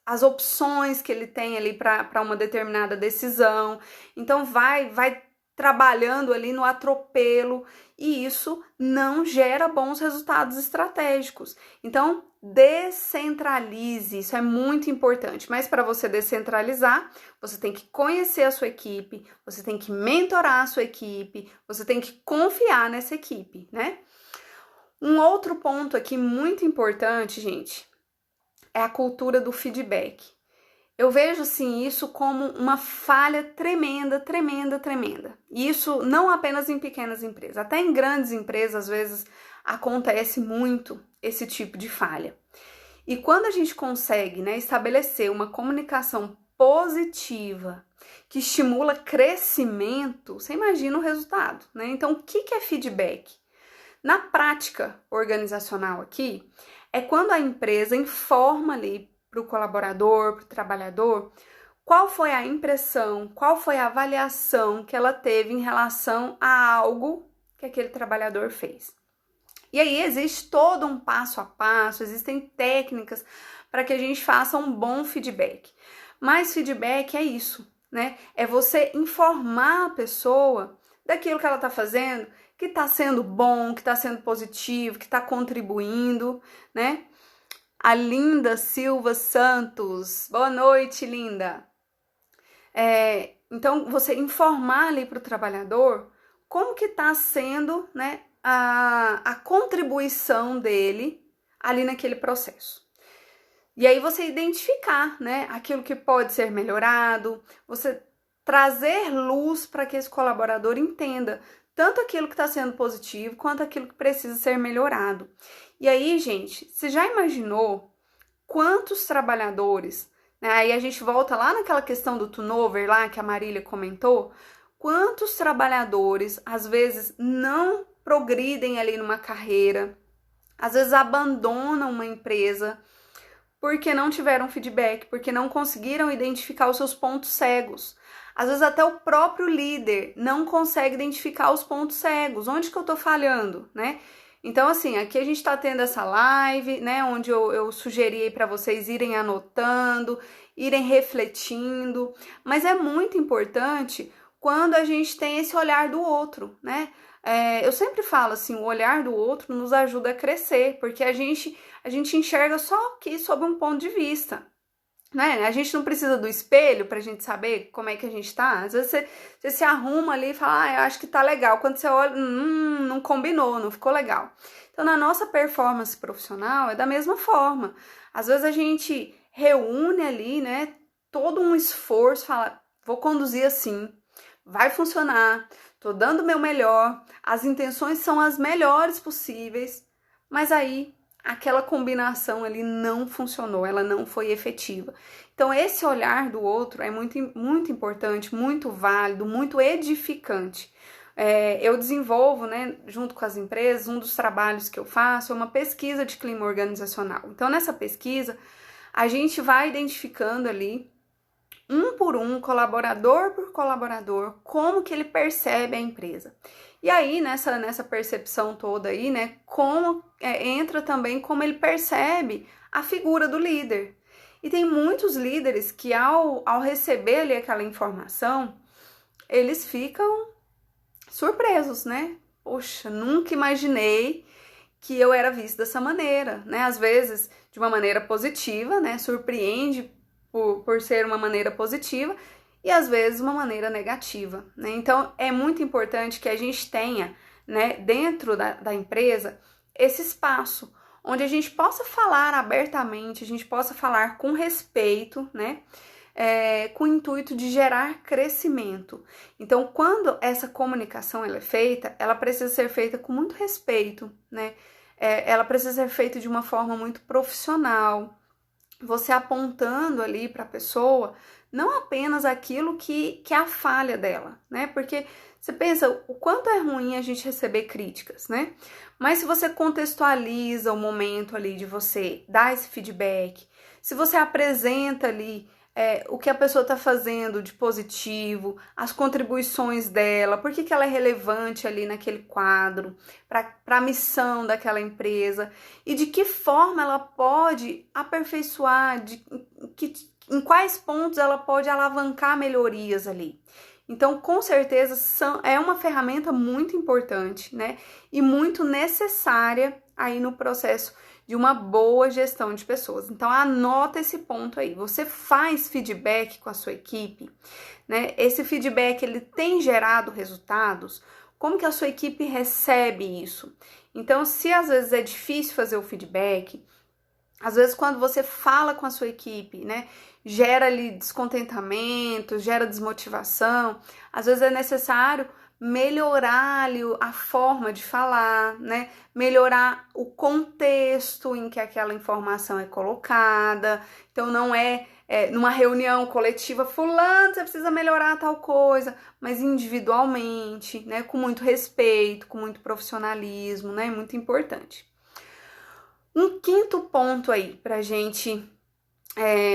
[SPEAKER 1] as opções que ele tem ali para uma determinada decisão. Então vai trabalhando ali no atropelo e isso não gera bons resultados estratégicos. Então, descentralize, isso é muito importante. Mas para você descentralizar, você tem que conhecer a sua equipe, você tem que mentorar a sua equipe, você tem que confiar nessa equipe, né? Um outro ponto aqui muito importante, gente, é a cultura do feedback. Eu vejo, assim, isso como uma falha tremenda, tremenda, tremenda. E isso não apenas em pequenas empresas, até em grandes empresas, às vezes, acontece muito esse tipo de falha. E quando a gente consegue, né, estabelecer uma comunicação positiva, que estimula crescimento, você imagina o resultado, né? Então, o que é feedback? Na prática organizacional aqui, é quando a empresa informa ali para o colaborador, para o trabalhador, qual foi a impressão, qual foi a avaliação que ela teve em relação a algo que aquele trabalhador fez. E aí existe todo um passo a passo, existem técnicas para que a gente faça um bom feedback. Mas feedback é isso, né? É você informar a pessoa daquilo que ela está fazendo, que está sendo bom, que está sendo positivo, que está contribuindo, né? A Linda Silva Santos. Boa noite, Linda. Então, você informar ali para o trabalhador como que está sendo, né, a contribuição dele ali naquele processo. E aí você identificar, né, aquilo que pode ser melhorado, você trazer luz para que esse colaborador entenda tanto aquilo que está sendo positivo quanto aquilo que precisa ser melhorado. E aí, gente, você já imaginou quantos trabalhadores, né? Aí a gente volta lá naquela questão do turnover lá que a Marília comentou, quantos trabalhadores às vezes não progridem ali numa carreira, às vezes abandonam uma empresa porque não tiveram feedback, porque não conseguiram identificar os seus pontos cegos. Às vezes até o próprio líder não consegue identificar os pontos cegos. Onde que eu tô falhando, né? Então, assim, aqui a gente tá tendo essa live, né? Onde eu sugeri para vocês irem anotando, irem refletindo. Mas é muito importante quando a gente tem esse olhar do outro, né? Eu sempre falo assim, o olhar do outro nos ajuda a crescer, porque a gente enxerga só aqui sob um ponto de vista. Né? A gente não precisa do espelho pra gente saber como é que a gente tá. Às vezes você se arruma ali e fala, eu acho que tá legal. Quando você olha, não combinou, não ficou legal. Então, na nossa performance profissional, é da mesma forma. Às vezes a gente reúne ali, né, todo um esforço, fala, vou conduzir assim, vai funcionar, tô dando o meu melhor, as intenções são as melhores possíveis, mas aí aquela combinação ali não funcionou, ela não foi efetiva. Então, esse olhar do outro é muito, muito importante, muito válido, muito edificante. Eu desenvolvo, né, junto com as empresas, um dos trabalhos que eu faço é uma pesquisa de clima organizacional. Então, nessa pesquisa, a gente vai identificando ali, um por um, colaborador por colaborador, como que ele percebe a empresa. E aí, nessa percepção toda aí, né, entra também como ele percebe a figura do líder. E tem muitos líderes que ao receber ali aquela informação, eles ficam surpresos, né? Poxa, nunca imaginei que eu era visto dessa maneira, né? Às vezes, de uma maneira positiva, né? Surpreende por ser uma maneira positiva, e às vezes uma maneira negativa, né? Então, é muito importante que a gente tenha, né, dentro da empresa, esse espaço onde a gente possa falar abertamente, a gente possa falar com respeito, né? com o intuito de gerar crescimento. Então, quando essa comunicação ela é feita, ela precisa ser feita com muito respeito, né? Ela precisa ser feita de uma forma muito profissional, você apontando ali para a pessoa não apenas aquilo que é a falha dela, né? Porque você pensa o quanto é ruim a gente receber críticas, né? Mas se você contextualiza o momento ali de você dar esse feedback, se você apresenta ali o que a pessoa está fazendo de positivo, as contribuições dela, por que ela é relevante ali naquele quadro, para a missão daquela empresa, e de que forma ela pode aperfeiçoar, em quais pontos ela pode alavancar melhorias ali. Então, com certeza, é uma ferramenta muito importante, né? E muito necessária aí no processo de uma boa gestão de pessoas. Então, anota esse ponto aí. Você faz feedback com a sua equipe, né? Esse feedback, ele tem gerado resultados? Como que a sua equipe recebe isso? Então, se às vezes é difícil fazer o feedback, às vezes quando você fala com a sua equipe, né, gera ali descontentamento, gera desmotivação, às vezes é necessário melhorar ali a forma de falar, né? Melhorar o contexto em que aquela informação é colocada. Então não é numa reunião coletiva, fulano, você precisa melhorar tal coisa, mas individualmente, né? Com muito respeito, com muito profissionalismo, né? Muito importante. Um quinto ponto aí pra gente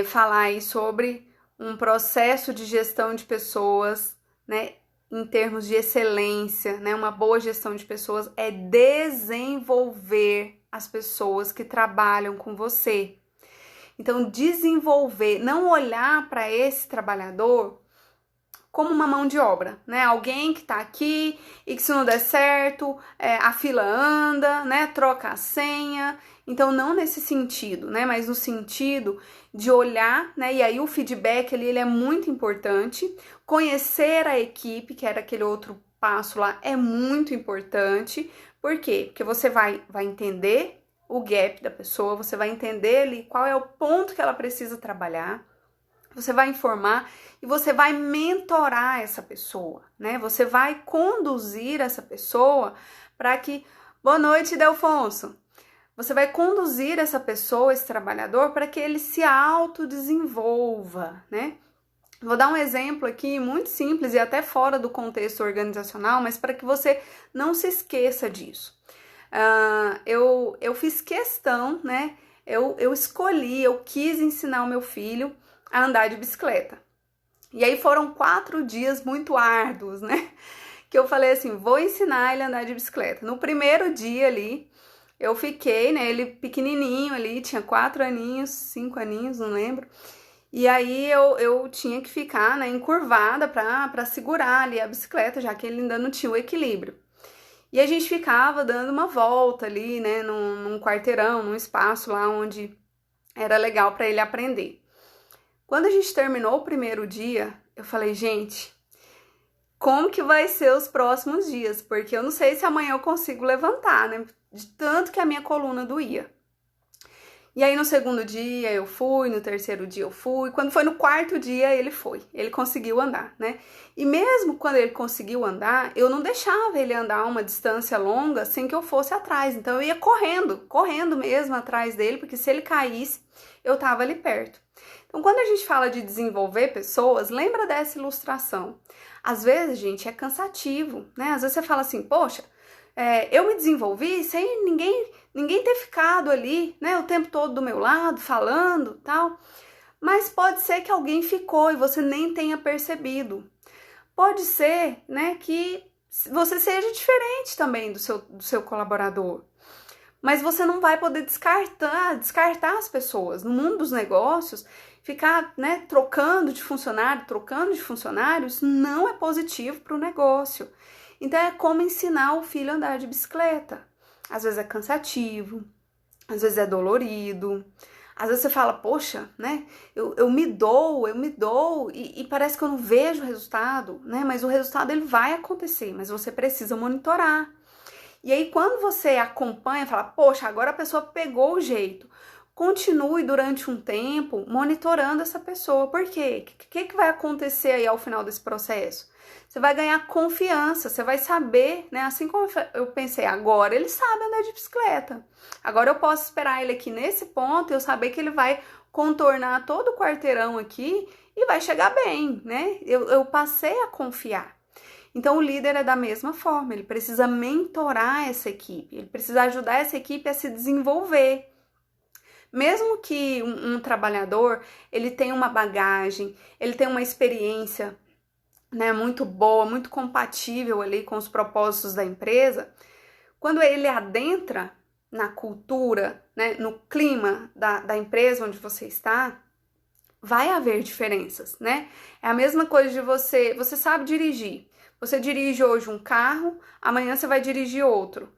[SPEAKER 1] falar aí sobre um processo de gestão de pessoas, né? Em termos de excelência, né? Uma boa gestão de pessoas é desenvolver as pessoas que trabalham com você. Então, desenvolver, não olhar para esse trabalhador como uma mão de obra, né? Alguém que tá aqui e que se não der certo, a fila anda, né? Troca a senha. Então, não nesse sentido, né? Mas no sentido de olhar, né? E aí o feedback ali, ele é muito importante. Conhecer a equipe, que era aquele outro passo lá, é muito importante. Por quê? Porque você vai entender o gap da pessoa, você vai entender ali qual é o ponto que ela precisa trabalhar. Você vai informar e você vai mentorar essa pessoa, né? Você vai conduzir essa pessoa para que... Boa noite, Delfonso! Você vai conduzir essa pessoa, esse trabalhador, para que ele se autodesenvolva, né? Vou dar um exemplo aqui muito simples e até fora do contexto organizacional, mas para que você não se esqueça disso. Eu fiz questão, né? Eu escolhi, eu quis ensinar o meu filho a andar de bicicleta. E aí foram 4 dias muito árduos, né? Que eu falei assim, vou ensinar ele a andar de bicicleta. No primeiro dia ali, eu fiquei, né? Ele pequenininho ali, tinha 4 aninhos, 5 aninhos, não lembro. E aí eu tinha que ficar, né, encurvada para segurar ali a bicicleta, já que ele ainda não tinha o equilíbrio. E a gente ficava dando uma volta ali, né, num quarteirão, num espaço lá onde era legal para ele aprender. Quando a gente terminou o primeiro dia, eu falei, gente, como que vai ser os próximos dias? Porque eu não sei se amanhã eu consigo levantar, né? De tanto que a minha coluna doía. E aí no segundo dia eu fui, no terceiro dia eu fui, quando foi no quarto dia ele conseguiu andar, né? E mesmo quando ele conseguiu andar, eu não deixava ele andar uma distância longa sem que eu fosse atrás, então eu ia correndo mesmo atrás dele, porque se ele caísse, eu tava ali perto. Então quando a gente fala de desenvolver pessoas, lembra dessa ilustração. Às vezes, gente, é cansativo, né? Às vezes você fala assim, poxa, eu me desenvolvi sem ninguém ter ficado ali, né, o tempo todo do meu lado, falando, tal. Mas pode ser que alguém ficou e você nem tenha percebido. Pode ser, né, que você seja diferente também do seu colaborador. Mas você não vai poder descartar as pessoas. No mundo dos negócios, ficar, né, trocando de funcionário, isso não é positivo para o negócio. Então, é como ensinar o filho a andar de bicicleta. Às vezes é cansativo, às vezes é dolorido, às vezes você fala, poxa, né, eu me dou e parece que eu não vejo o resultado, né, mas o resultado ele vai acontecer, mas você precisa monitorar. E aí, quando você acompanha, fala, poxa, agora a pessoa pegou o jeito, continue durante um tempo monitorando essa pessoa. Por quê? O que vai acontecer aí ao final desse processo? Você vai ganhar confiança, você vai saber, né? Assim como eu pensei, agora ele sabe andar de bicicleta. Agora eu posso esperar ele aqui nesse ponto e eu saber que ele vai contornar todo o quarteirão aqui e vai chegar bem, né? Eu passei a confiar. Então, o líder é da mesma forma, ele precisa mentorar essa equipe, ele precisa ajudar essa equipe a se desenvolver. Mesmo que um trabalhador, ele tenha uma bagagem, ele tenha uma experiência, né, muito boa, muito compatível ali com os propósitos da empresa, quando ele adentra na cultura, né, no clima da empresa onde você está, vai haver diferenças, né? É a mesma coisa de você sabe dirigir. Você dirige hoje um carro, amanhã você vai dirigir outro.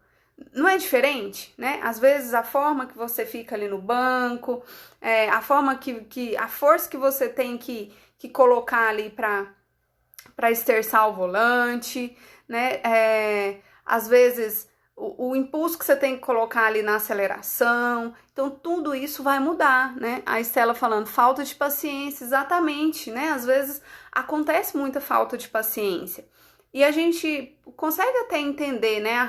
[SPEAKER 1] Não é diferente, né? Às vezes a forma que você fica ali no banco, a forma a força que você tem que colocar ali para esterçar o volante, né? Às vezes o impulso que você tem que colocar ali na aceleração. Então, tudo isso vai mudar, né? A Estela falando, falta de paciência, exatamente, né? Às vezes acontece muita falta de paciência. E a gente consegue até entender, né,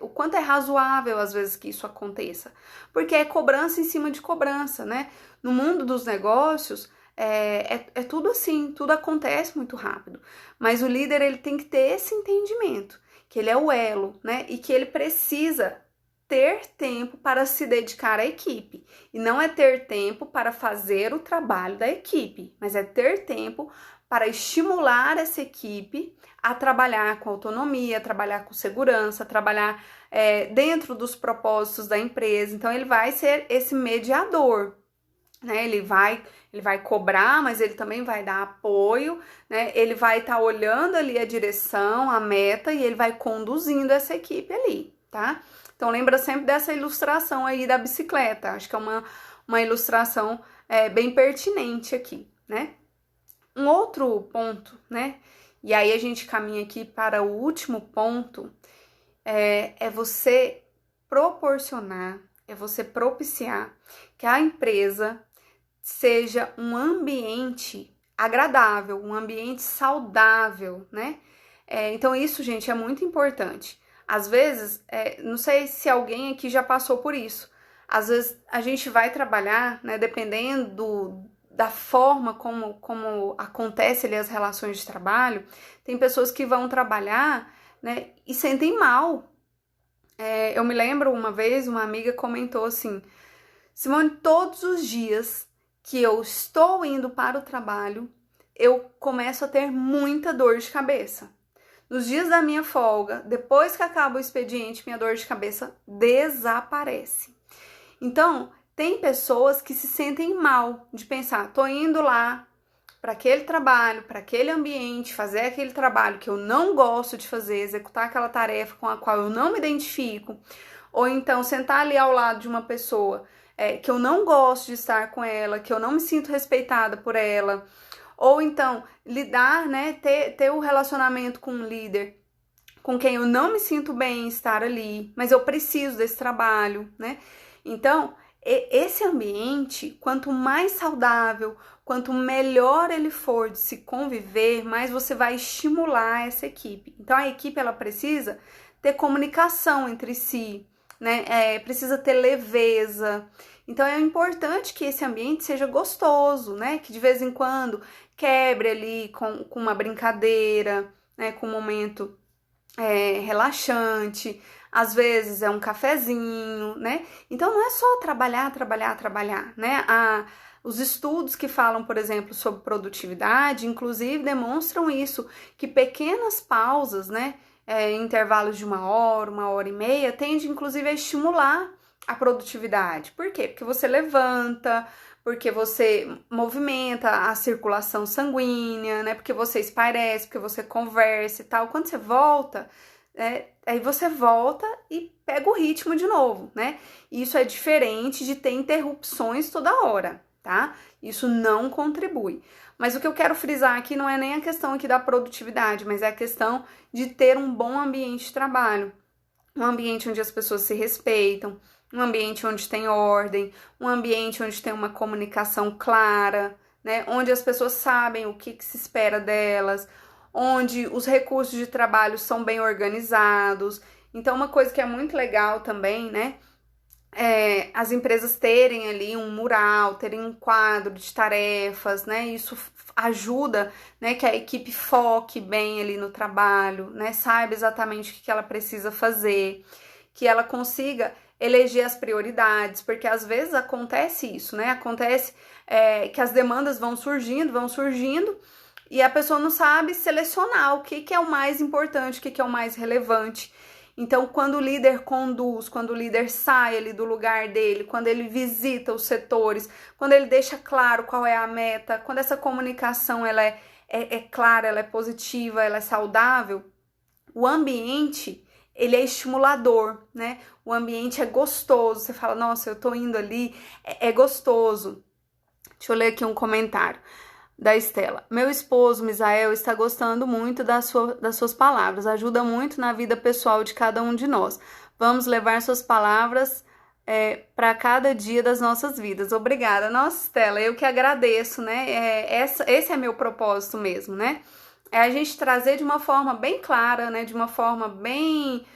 [SPEAKER 1] o quanto é razoável às vezes que isso aconteça. Porque é cobrança em cima de cobrança, né? No mundo dos negócios, é tudo assim, tudo acontece muito rápido. Mas o líder, ele tem que ter esse entendimento, que ele é o elo, né? E que ele precisa ter tempo para se dedicar à equipe. E não é ter tempo para fazer o trabalho da equipe, mas é ter tempo para estimular essa equipe a trabalhar com autonomia, trabalhar com segurança, trabalhar dentro dos propósitos da empresa. Então, ele vai ser esse mediador, né? Ele vai cobrar, mas ele também vai dar apoio, né? Ele vai estar olhando ali a direção, a meta, e ele vai conduzindo essa equipe ali, tá? Então, lembra sempre dessa ilustração aí da bicicleta. Acho que é uma ilustração bem pertinente aqui, né? Um outro ponto, né? E aí a gente caminha aqui para o último ponto, é você proporcionar, é você propiciar que a empresa seja um ambiente agradável, um ambiente saudável, né? Então isso, gente, é muito importante. Às vezes, não sei se alguém aqui já passou por isso. Às vezes a gente vai trabalhar, né, dependendo da forma como acontece ali as relações de trabalho, tem pessoas que vão trabalhar, né, e sentem mal. Eu me lembro uma vez, uma amiga comentou assim, Simone, todos os dias que eu estou indo para o trabalho, eu começo a ter muita dor de cabeça. Nos dias da minha folga, depois que acaba o expediente, minha dor de cabeça desaparece. Então, tem pessoas que se sentem mal de pensar, tô indo lá para aquele trabalho, para aquele ambiente, fazer aquele trabalho que eu não gosto de fazer, executar aquela tarefa com a qual eu não me identifico, ou então sentar ali ao lado de uma pessoa que eu não gosto de estar com ela, que eu não me sinto respeitada por ela, ou então lidar, né, ter um relacionamento com um líder com quem eu não me sinto bem em estar ali, mas eu preciso desse trabalho, né? Então, esse ambiente, quanto mais saudável, quanto melhor ele for de se conviver, mais você vai estimular essa equipe. Então, a equipe, ela precisa ter comunicação entre si, né? Precisa ter leveza. Então, é importante que esse ambiente seja gostoso, né? Que de vez em quando quebre ali com uma brincadeira, né? Com um momento relaxante, às vezes é um cafezinho, né? Então não é só trabalhar, né? Os estudos que falam, por exemplo, sobre produtividade, inclusive demonstram isso, que pequenas pausas, né? Intervalos de 1 hora e meia, tende inclusive a estimular a produtividade. Por quê? Porque você levanta, porque você movimenta a circulação sanguínea, né? Porque você espairece, porque você conversa e tal. Quando você volta, aí você volta e pega o ritmo de novo, né? Isso é diferente de ter interrupções toda hora, tá? Isso não contribui. Mas o que eu quero frisar aqui não é nem a questão aqui da produtividade, mas é a questão de ter um bom ambiente de trabalho. um ambiente onde as pessoas se respeitam, um ambiente onde tem ordem, um ambiente onde tem uma comunicação clara, né? Onde as pessoas sabem o que se espera delas, onde os recursos de trabalho são bem organizados. Então, uma coisa que é muito legal também, né? As empresas terem ali um mural, terem um quadro de tarefas, né? Isso ajuda, né, que a equipe foque bem ali no trabalho, né? Saiba exatamente o que ela precisa fazer, que ela consiga eleger as prioridades, porque às vezes acontece isso, né? Acontece que as demandas vão surgindo, e a pessoa não sabe selecionar o que é o mais importante, o que é o mais relevante. Então, quando o líder conduz, quando o líder sai ali do lugar dele, quando ele visita os setores, quando ele deixa claro qual é a meta, quando essa comunicação ela é clara, ela é positiva, ela é saudável, o ambiente ele é estimulador, né? O ambiente é gostoso. Você fala, nossa, eu tô indo ali, é gostoso. Deixa eu ler aqui um comentário da Estela. Meu esposo, Misael, está gostando muito das suas palavras. Ajuda muito na vida pessoal de cada um de nós. Vamos levar suas palavras para cada dia das nossas vidas. Obrigada. Nossa, Estela, eu que agradeço, né? Esse é meu propósito mesmo, né? É a gente trazer de uma forma bem clara, né? De uma forma bem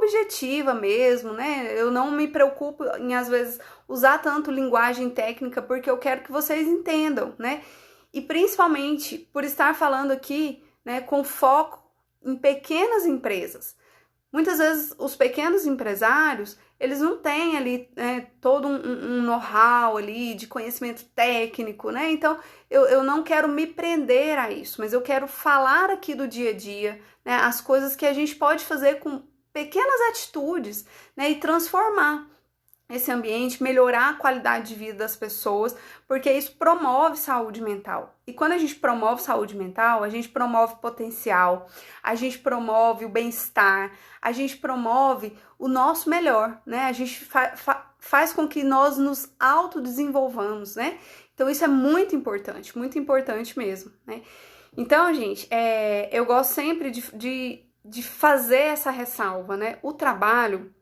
[SPEAKER 1] objetiva mesmo, né? Eu não me preocupo em, às vezes, usar tanto linguagem técnica, porque eu quero que vocês entendam, né? E principalmente por estar falando aqui, né, com foco em pequenas empresas. Muitas vezes os pequenos empresários, eles não têm ali todo um know-how ali de conhecimento técnico, né? Então, eu não quero me prender a isso, mas eu quero falar aqui do dia a dia, né? As coisas que a gente pode fazer com pequenas atitudes, né? E transformar esse ambiente, melhorar a qualidade de vida das pessoas, porque isso promove saúde mental. E quando a gente promove saúde mental, a gente promove potencial, a gente promove o bem-estar, a gente promove o nosso melhor, né? A gente faz com que nós nos autodesenvolvamos, né? Então isso é muito importante mesmo, né? Então, gente, eu gosto sempre de fazer essa ressalva, né? O trabalho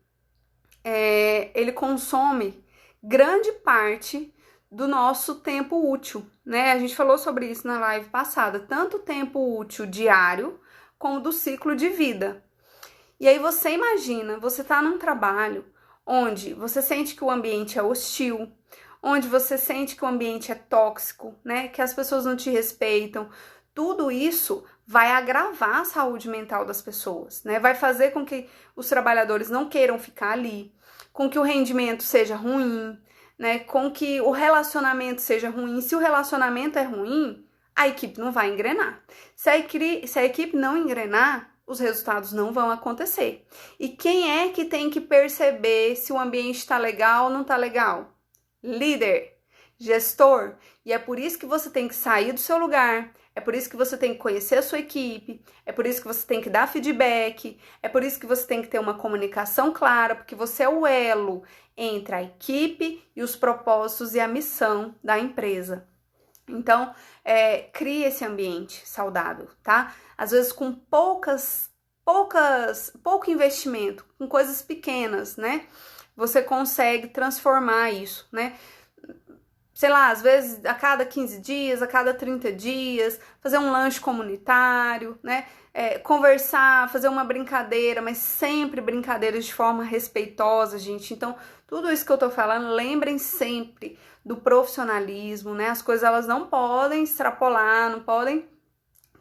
[SPEAKER 1] ele consome grande parte do nosso tempo útil, né? A gente falou sobre isso na live passada, tanto o tempo útil diário como do ciclo de vida. E aí você imagina, você tá num trabalho onde você sente que o ambiente é hostil, onde você sente que o ambiente é tóxico, né? Que as pessoas não te respeitam. Tudo isso vai agravar a saúde mental das pessoas, né? Vai fazer com que os trabalhadores não queiram ficar ali, com que o rendimento seja ruim, né? Com que o relacionamento seja ruim. Se o relacionamento é ruim, a equipe não vai engrenar. Se a equipe não engrenar, os resultados não vão acontecer. E quem é que tem que perceber se o ambiente está legal ou não está legal? Líder, gestor. E é por isso que você tem que sair do seu lugar, é por isso que você tem que conhecer a sua equipe, é por isso que você tem que dar feedback, é por isso que você tem que ter uma comunicação clara, porque você é o elo entre a equipe e os propósitos e a missão da empresa. Então, crie esse ambiente saudável, tá? Às vezes com pouco investimento, com coisas pequenas, né? Você consegue transformar isso, né? Sei lá, às vezes a cada 15 dias, a cada 30 dias, fazer um lanche comunitário, né? Conversar, fazer uma brincadeira, mas sempre brincadeiras de forma respeitosa, gente. Então, tudo isso que eu tô falando, lembrem sempre do profissionalismo, né? As coisas, elas não podem extrapolar, não podem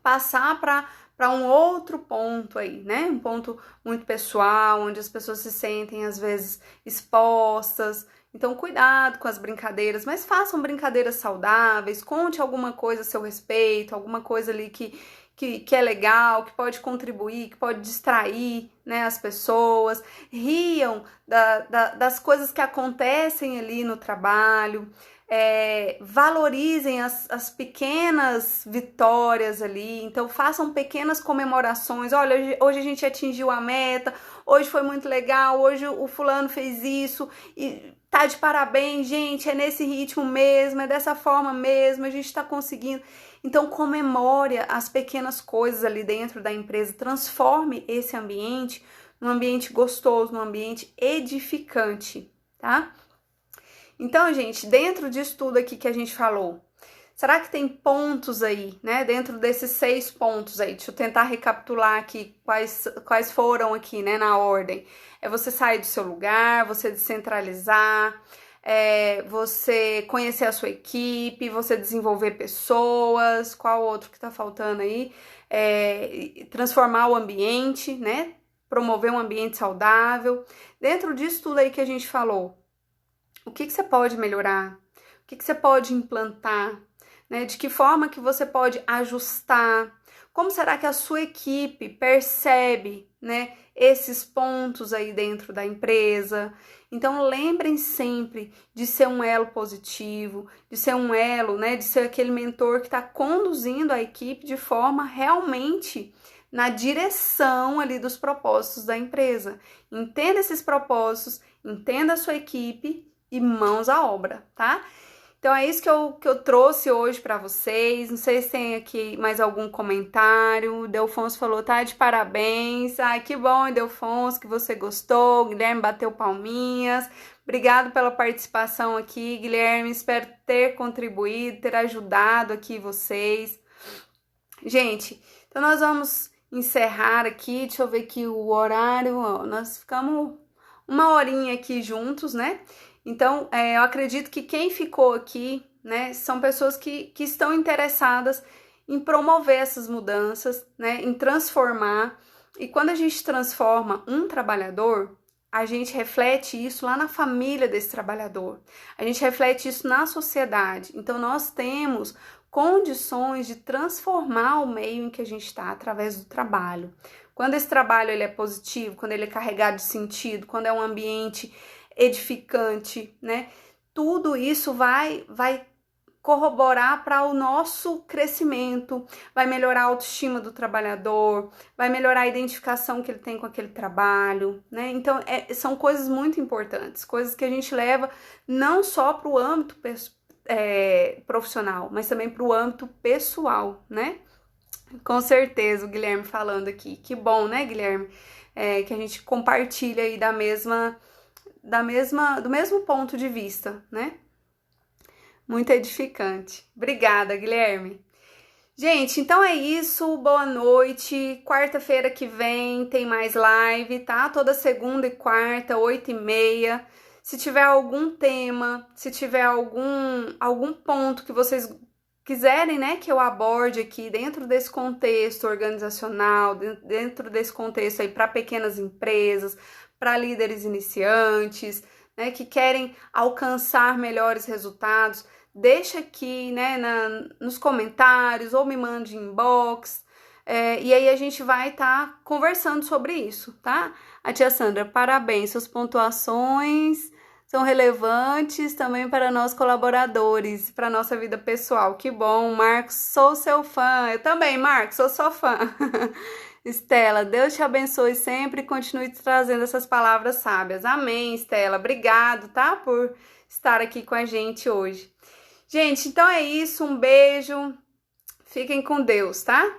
[SPEAKER 1] passar para um outro ponto aí, né? Um ponto muito pessoal, onde as pessoas se sentem, às vezes, expostas. Então, cuidado com as brincadeiras, mas façam brincadeiras saudáveis, conte alguma coisa a seu respeito, alguma coisa ali que é legal, que pode contribuir, que pode distrair, né, as pessoas. Riam das coisas que acontecem ali no trabalho. Valorizem as pequenas vitórias ali, então façam pequenas comemorações. Olha, hoje a gente atingiu a meta, hoje foi muito legal, hoje o fulano fez isso e tá de parabéns, gente, é nesse ritmo mesmo, é dessa forma mesmo, a gente tá conseguindo. Então comemore as pequenas coisas ali dentro da empresa, transforme esse ambiente num ambiente gostoso, num ambiente edificante, tá? Então, gente, dentro disso tudo aqui que a gente falou, será que tem pontos aí, né? Dentro desses 6 pontos aí, deixa eu tentar recapitular aqui quais foram aqui, né, na ordem. É você sair do seu lugar, você descentralizar, você conhecer a sua equipe, você desenvolver pessoas, qual outro que tá faltando aí? Transformar o ambiente, né? Promover um ambiente saudável. Dentro disso tudo aí que a gente falou, o que você pode melhorar? O que você pode implantar? Né? De que forma que você pode ajustar? Como será que a sua equipe percebe, né, esses pontos aí dentro da empresa? Então, lembrem sempre de ser um elo positivo, de ser um elo, né, de ser aquele mentor que está conduzindo a equipe de forma realmente na direção ali dos propósitos da empresa. Entenda esses propósitos, entenda a sua equipe e mãos à obra, tá? Então é isso que eu trouxe hoje para vocês. Não sei se tem aqui mais algum comentário. O Delfonso falou, tá de parabéns. Ai, que bom, Delfonso, que você gostou. O Guilherme bateu palminhas. Obrigado pela participação aqui, Guilherme. Espero ter contribuído, ter ajudado aqui vocês. Gente, então nós vamos encerrar aqui. Deixa eu ver aqui o horário. Ó, nós ficamos uma horinha aqui juntos, né? Então, eu acredito que quem ficou aqui, né, são pessoas que estão interessadas em promover essas mudanças, né, em transformar. E quando a gente transforma um trabalhador, a gente reflete isso lá na família desse trabalhador. A gente reflete isso na sociedade. Então, nós temos condições de transformar o meio em que a gente está através do trabalho. Quando esse trabalho ele é positivo, quando ele é carregado de sentido, quando é um ambiente edificante, né? Tudo isso vai corroborar para o nosso crescimento, vai melhorar a autoestima do trabalhador, vai melhorar a identificação que ele tem com aquele trabalho, né? Então, são coisas muito importantes, coisas que a gente leva não só para o âmbito profissional, mas também para o âmbito pessoal, né? Com certeza, o Guilherme falando aqui. Que bom, né, Guilherme? Que a gente compartilha aí do mesmo ponto de vista, né? Muito edificante. Obrigada, Guilherme. Gente, então é isso. Boa noite. Quarta-feira que vem tem mais live, tá? Toda segunda e quarta, 8h30. Se tiver algum tema, se tiver algum ponto que vocês quiserem, né, que eu aborde aqui dentro desse contexto organizacional, dentro desse contexto aí para pequenas empresas, para líderes iniciantes, né, que querem alcançar melhores resultados, deixa aqui, né, nos comentários ou me mande inbox, e aí a gente vai estar conversando sobre isso, tá? A tia Sandra, parabéns, suas pontuações são relevantes também para nós colaboradores, para nossa vida pessoal. Que bom, Marcos, sou seu fã. Eu também, Marcos, sou sua fã. Estela, Deus te abençoe sempre e continue trazendo essas palavras sábias. Amém, Estela. Obrigado, tá? Por estar aqui com a gente hoje. Gente, então é isso. Um beijo. Fiquem com Deus, tá?